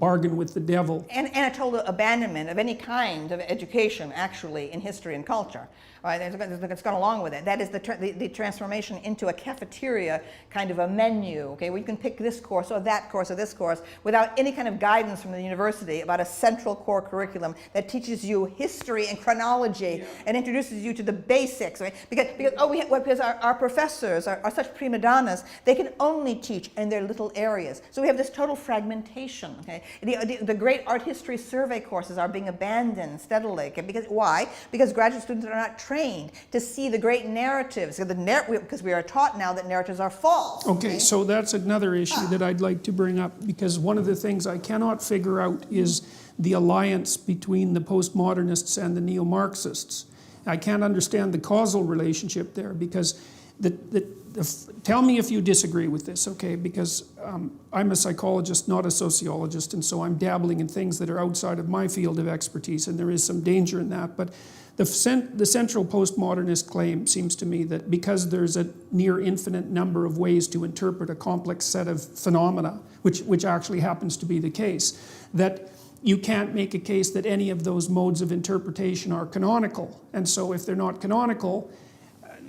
bargain with the devil. And a total abandonment of any kind of education, actually, in history and culture. Right, it's gone along with it. That is the transformation into a cafeteria kind of a menu, okay, where you can pick this course or that course or this course without any kind of guidance from the university about a central core curriculum that teaches you history and chronology and introduces you to the basics, right? Because our professors are such prima donnas, they can only teach in their little areas. So we have this total fragmentation, okay? The great art history survey courses are being abandoned steadily. Okay? Why? Because graduate students are not trained to see the great narratives, because we are taught now that narratives are false. Okay, so that's another issue that I'd like to bring up, because one of the things I cannot figure out is the alliance between the postmodernists and the neo-Marxists. I can't understand the causal relationship there, because tell me if you disagree with this, okay? Because I'm a psychologist, not a sociologist, and so I'm dabbling in things that are outside of my field of expertise, and there is some danger in that. But the central postmodernist claim seems to me that because there's a near infinite number of ways to interpret a complex set of phenomena, which actually happens to be the case, that you can't make a case that any of those modes of interpretation are canonical. And so if they're not canonical,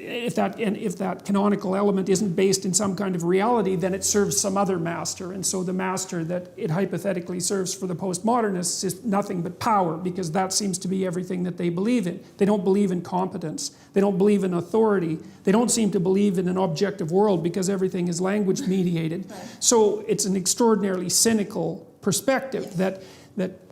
if that canonical element isn't based in some kind of reality, then it serves some other master. And so the master that it hypothetically serves for the postmodernists is nothing but power, because that seems to be everything that they believe in. They don't believe in competence. They don't believe in authority. They don't seem to believe in an objective world, because everything is language mediated. Right. So it's an extraordinarily cynical perspective that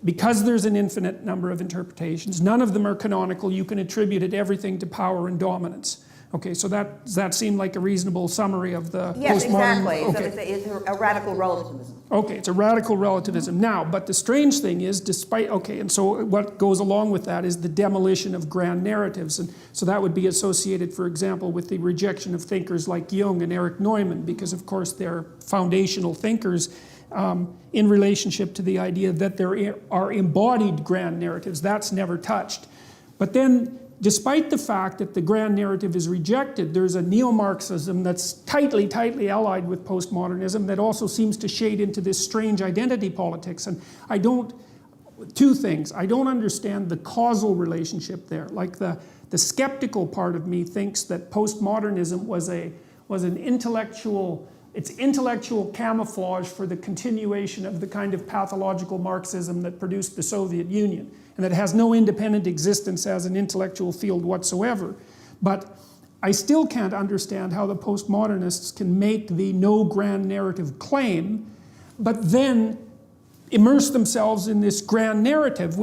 because there's an infinite number of interpretations, none of them are canonical, you can attribute everything to power and dominance. Okay, so does that seem like a reasonable summary of the postmodern? Yes, exactly. Okay. So it's a radical relativism. Okay, it's a radical relativism. Now, but the strange thing is, and so what goes along with that is the demolition of grand narratives. And so that would be associated, for example, with the rejection of thinkers like Jung and Erich Neumann, because of course they're foundational thinkers in relationship to the idea that there are embodied grand narratives. That's never touched. But then, despite the fact that the grand narrative is rejected, there's a neo-Marxism that's tightly allied with postmodernism that also seems to shade into this strange identity politics. And two things. I don't understand the causal relationship there. Like the skeptical part of me thinks that postmodernism was an intellectual camouflage for the continuation of the kind of pathological Marxism that produced the Soviet Union, and that has no independent existence as an intellectual field whatsoever. But I still can't understand how the postmodernists can make the no grand narrative claim, but then immerse themselves in this grand narrative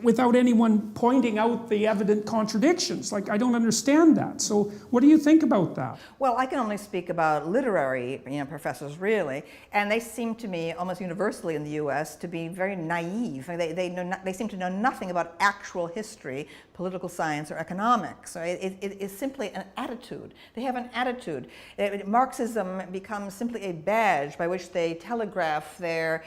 without anyone pointing out the evident contradictions. Like, I don't understand that. So what do you think about that? Well, I can only speak about literary professors, really, and they seem to me, almost universally in the US, to be very naive. They seem to know nothing about actual history, political science, or economics. So it is simply an attitude. They have an attitude. Marxism becomes simply a badge by which they telegraph their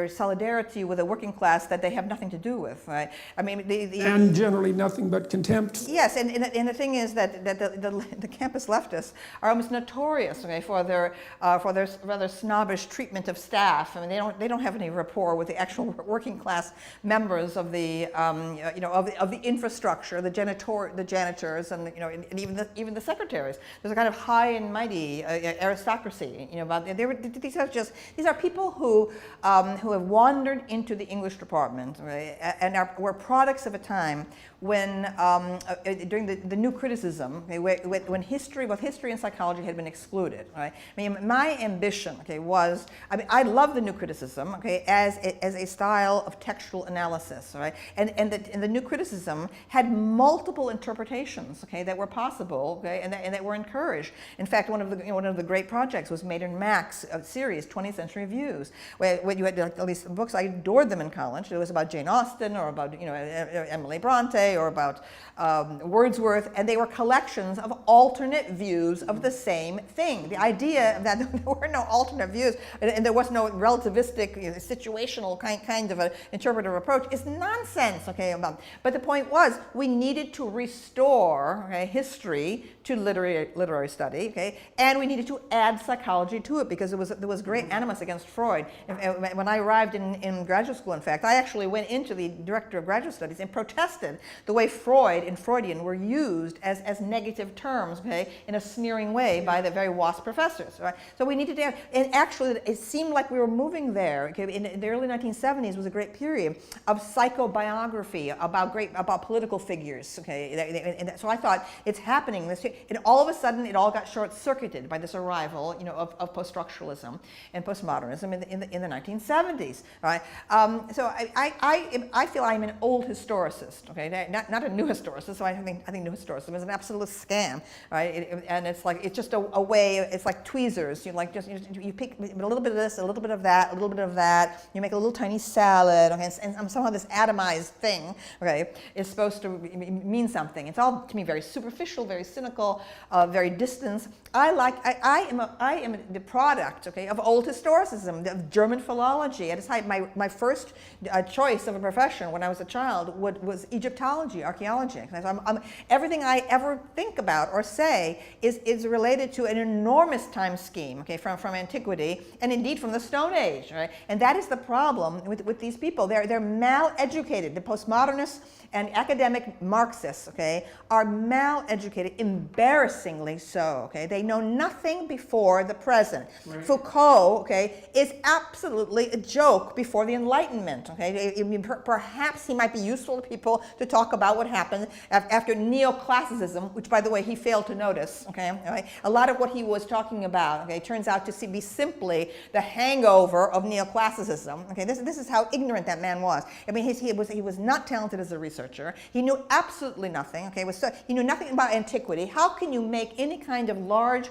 solidarity with a working class that they have nothing to do with, right? I mean, and generally nothing but contempt. Yes, and the thing is that the campus leftists are almost notorious, okay, for their rather snobbish treatment of staff. I mean, they don't have any rapport with the actual working class members of the of the infrastructure, the janitors, and and even the secretaries. There's a kind of high and mighty aristocracy, about these are people who have wandered into the English department, right? And were products of a time when, during the new criticism, okay, when both history and psychology had been excluded, right? I mean, my ambition, okay, was, I love the new criticism, okay, as a style of textual analysis, right? And the new criticism had multiple interpretations, okay, that were possible, okay, and that were encouraged. In fact, one of the great projects was Maynard Mack's series, 20th Century Views, where you had, at least books, I adored them in college. It was about Jane Austen. Austen or about Emily Bronte or about Wordsworth, and they were collections of alternate views of the same thing. The idea that there were no alternate views and there was no relativistic, situational kind of an interpretive approach is nonsense. Okay, but the point was we needed to restore history to literary study, okay, and we needed to add psychology to it because there was great animus against Freud. When I arrived in graduate school, in fact, I actually went into the director of graduate studies and protested the way Freud and Freudian were used as negative terms, okay, in a sneering way by the very WASP professors. Right? So we needed to have, and actually it seemed like we were moving there. Okay, in the early 1970s was a great period of psychobiography about political figures. Okay, and so I thought it's happening. And all of a sudden, it all got short-circuited by this arrival, of post-structuralism and postmodernism in the 1970s. Right? So I feel I'm an old historicist. Okay, not a new historicist. So I think new historicism is an absolute scam. Right? And it's just a way. It's like tweezers. You pick a little bit of this, a little bit of that, a little bit of that. You make a little tiny salad. Okay, and somehow this atomized thing, okay, is supposed to mean something. It's all to me very superficial, very cynical. Very distant. I am the product, okay, of old historicism, of German philology. At its height, my first choice of a profession when I was a child was Egyptology, archaeology. Everything I ever think about or say is related to an enormous time scheme, okay, from antiquity and indeed from the Stone Age, right? And that is the problem with these people. They're mal-educated. The postmodernists and academic Marxists, okay, are mal-educated, embarrassingly so, okay? They know nothing before the present. Right. Foucault, okay, is absolutely a joke before the Enlightenment, okay? Perhaps he might be useful to people to talk about what happened after neoclassicism, which, by the way, he failed to notice, okay? A lot of what he was talking about, okay, turns out to be simply the hangover of neoclassicism, okay? This is how ignorant that man was. I mean, he was not talented as a researcher. He knew absolutely nothing, okay? He knew nothing about antiquity. How can you make any kind of large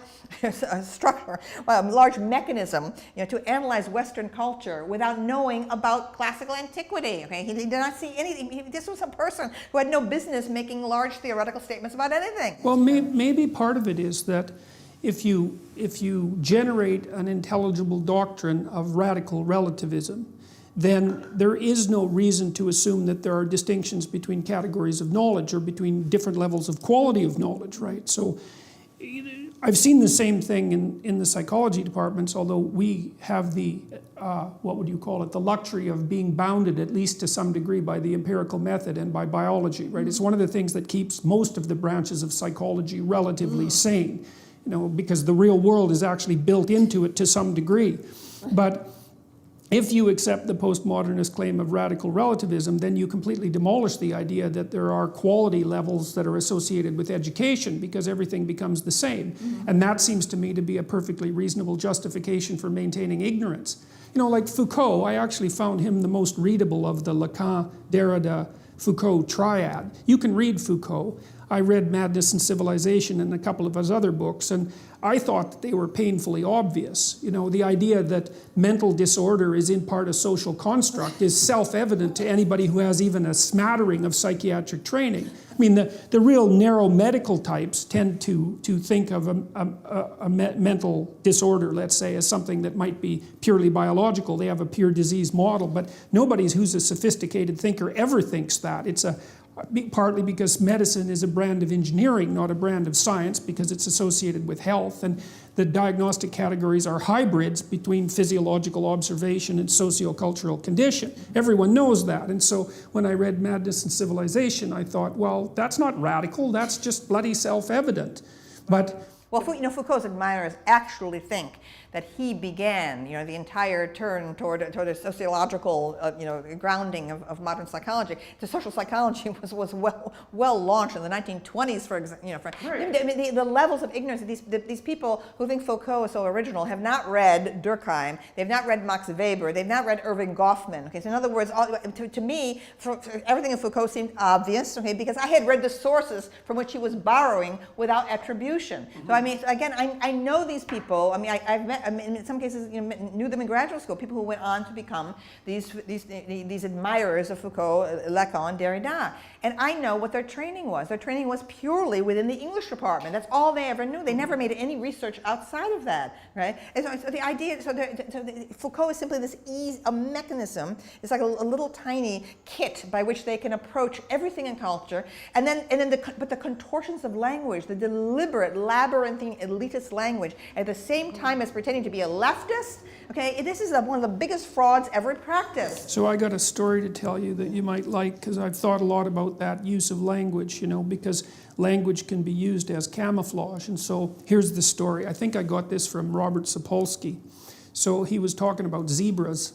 structure, large mechanism, to analyze Western culture without knowing about classical antiquity? Okay, he did not see anything. This was a person who had no business making large theoretical statements about anything. Well, maybe part of it is that if you generate an intelligible doctrine of radical relativism, then there is no reason to assume that there are distinctions between categories of knowledge or between different levels of quality of knowledge, right? So I've seen the same thing in the psychology departments, although we have the, what would you call it, the luxury of being bounded at least to some degree by the empirical method and by biology, right? It's one of the things that keeps most of the branches of psychology relatively sane, because the real world is actually built into it to some degree. But if you accept the postmodernist claim of radical relativism, then you completely demolish the idea that there are quality levels that are associated with education because everything becomes the same. Mm-hmm. And that seems to me to be a perfectly reasonable justification for maintaining ignorance. Like Foucault, I actually found him the most readable of the Lacan, Derrida, Foucault triad. You can read Foucault. I read Madness and Civilization and a couple of his other books, and I thought that they were painfully obvious. The idea that mental disorder is in part a social construct is self-evident to anybody who has even a smattering of psychiatric training. I mean, the real narrow medical types tend to think of a mental disorder, let's say, as something that might be purely biological. They have a pure disease model, but nobody who's a sophisticated thinker ever thinks that. It's partly because medicine is a brand of engineering, not a brand of science, because it's associated with health, and the diagnostic categories are hybrids between physiological observation and sociocultural condition. Everyone knows that, and so when I read Madness and Civilization, I thought, well, that's not radical, that's just bloody self-evident. But well, Foucault's admirers actually think that he began, the entire turn toward a sociological, grounding of modern psychology. The social psychology was well launched in the 1920s, for example. Right. The levels of ignorance of these people who think Foucault is so original have not read Durkheim, they've not read Max Weber, they've not read Irving Goffman. Okay, so in other words, to me, everything in Foucault seemed obvious. Okay, because I had read the sources from which he was borrowing without attribution. Mm-hmm. So I mean, again, I know these people. I mean, I've met, I mean, in some cases, you know, knew them in graduate school. People who went on to become these admirers of Foucault, Lacan, Derrida. And I know what their training was. Their training was purely within the English department. That's all they ever knew. They never made any research outside of that, right? And so the idea, Foucault is simply this a mechanism. It's like a little tiny kit by which they can approach everything in culture, but the contortions of language, the deliberate, labyrinthine, elitist language, at the same time as pretending to be a leftist. Okay, this is one of the biggest frauds ever practiced. So I got a story to tell you that you might like, because I've thought a lot about that use of language, you know, because language can be used as camouflage. And so here's the story. I think I got this from Robert Sapolsky. So he was talking about zebras,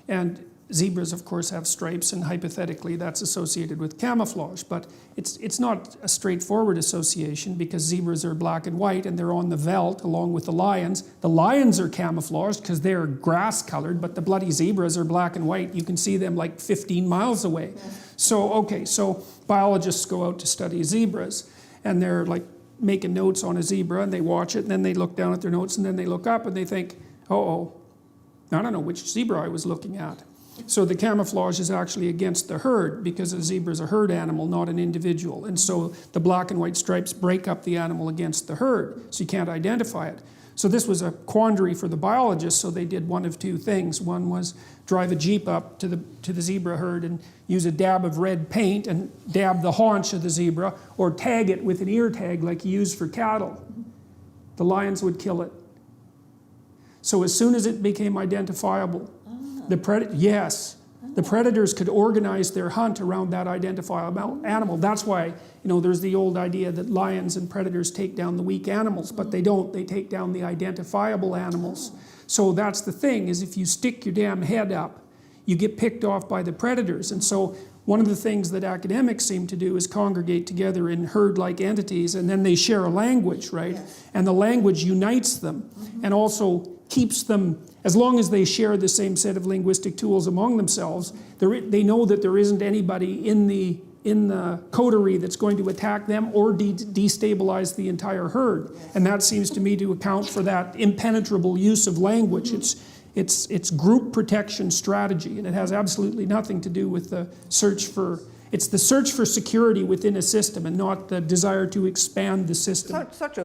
and zebras, of course, have stripes, and hypothetically that's associated with camouflage, but it's not a straightforward association, because zebras are black and white and they're on the veldt along with the lions. The lions are camouflaged because they're grass colored, but the bloody zebras are black and white. You can see them like 15 miles away. So, okay, so biologists go out to study zebras, and they're like making notes on a zebra, and they watch it, and then they look down at their notes, and then they look up and they think, uh-oh, I don't know which zebra I was looking at. So the camouflage is actually against the herd, because a zebra is a herd animal, not an individual. And so the black and white stripes break up the animal against the herd, so you can't identify it. So this was a quandary for the biologists, so they did one of two things. One was drive a jeep up to the zebra herd and use a dab of red paint and dab the haunch of the zebra, or tag it with an ear tag like you use for cattle. The lions would kill it. So as soon as it became identifiable, the predators could organize their hunt around that identifiable animal. That's why, you know, there's the old idea that lions and predators take down the weak animals, but they don't. They take down the identifiable animals. So that's the thing, is if you stick your damn head up, you get picked off by the predators. And so one of the things that academics seem to do is congregate together in herd-like entities, and then they share a language, right? Yes. And the language unites them, and also keeps them, as long as they share the same set of linguistic tools among themselves, they know that there isn't anybody in the coterie that's going to attack them or destabilize the entire herd. Yes. And that seems to me to account for that impenetrable use of language. It's group protection strategy, and it has absolutely nothing to do with the search for, it's the search for security within a system and not the desire to expand the system. So true.